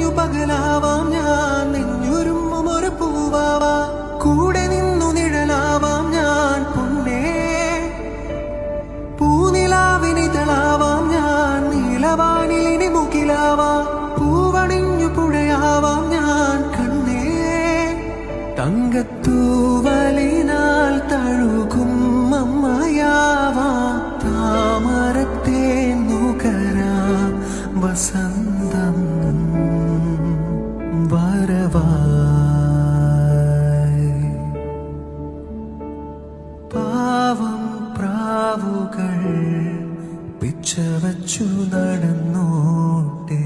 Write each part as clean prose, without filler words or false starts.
കഴിഞ്ഞു പകലാവാം ഞാൻ നെഞ്ഞുരുമ്മും ഒരു പൂവാവാ കൂടെ നിന്നു നിഴലാവാം ഞാൻ പൊന്നേ പൂനിലാവിനിതളാവാം ഞാൻ നീലവാനിലിനി മുകിലാവാം പൂവണിഞ്ഞു പുഴയാവാം ഞാൻ കണ്ണേ തങ്കത്തൂവലിനാൽ തഴുകും അമ്മയാവാം താമരത്തെ നുകരാം വസന്തം വരവായി പാവം പ്രാവുകൾ പിച്ചവച്ചു നടന്നോട്ടെ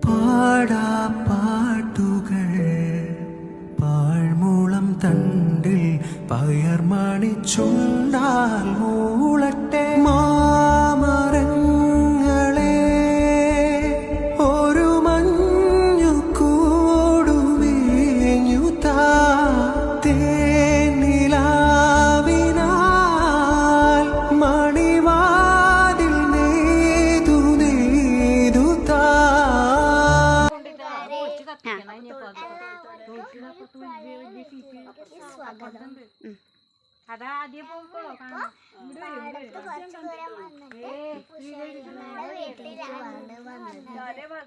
പാടാ പാട്ടുകൾ പാഴ്മൂളം തണ്ടിൽ പയർമണി ചുണ്ടാൽ മൂളട്ടെ മാമരങ്ങളെ ഒരു മഞ്ഞു കൂടുമേഞ്ഞു തേനിലാവിനാൽ മണിവാതിൽ നെയ്തു നെയ്തു താ.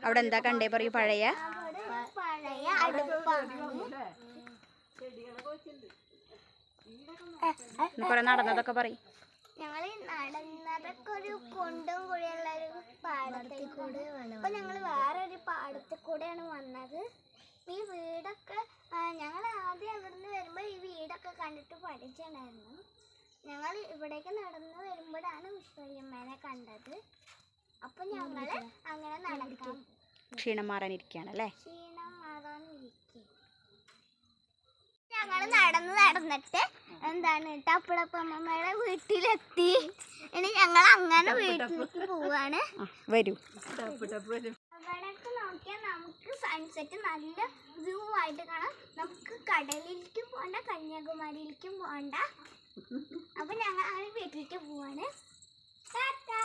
അവിടെ എന്താ കണ്ടേ പറയൂ. പഴയ കൊറേ നടന്നതൊക്കെ പറയും. ഞങ്ങള് നടന്നതൊക്കെ ഒരു കൊണ്ടും കൂടെയുള്ള ഒരു പാടത്തിൽ കൂടെ. അപ്പൊ ഞങ്ങള് വേറൊരു പാടത്തിൽ കൂടെയാണ് വന്നത്. ഈ വീടൊക്കെ ഞങ്ങൾ ആദ്യം ഇവിടുന്ന് വരുമ്പോ ഈ വീടൊക്കെ കണ്ടിട്ട് പഠിച്ചിട്ടുണ്ടായിരുന്നു. ഞങ്ങൾ ഇവിടേക്ക് നടന്നു വരുമ്പോഴാണ് വിശ്വയമ്മേനെ കണ്ടത്. അപ്പൊ ഞങ്ങള് അങ്ങനെ നടക്കാം. ക്ഷീണം മാറാനിരിക്കുകയാണല്ലേ? ക്ഷീണം മാറാനിരിക്കും. ഞങ്ങള് നടന്നിട്ട് എന്താണ് ടപ്പടപ്പമ്മയുടെ വീട്ടിലെത്തി. ഇനി ഞങ്ങൾ അങ്ങനെ വീട്ടിലേക്ക് പോവാണ്. വരൂ. അവിടേക്ക് നോക്കിയാൽ നമുക്ക് സൺസെറ്റ് നല്ല വ്യൂ ആയിട്ട് കാണാം. നമുക്ക് കടലിലേക്കും പോകണ്ട, കന്യാകുമാരിയിലേക്കും പോകണ്ട. അപ്പൊ ഞങ്ങൾ അങ്ങനെ വീട്ടിലേക്ക് പോവാണ്. ടാറ്റാ.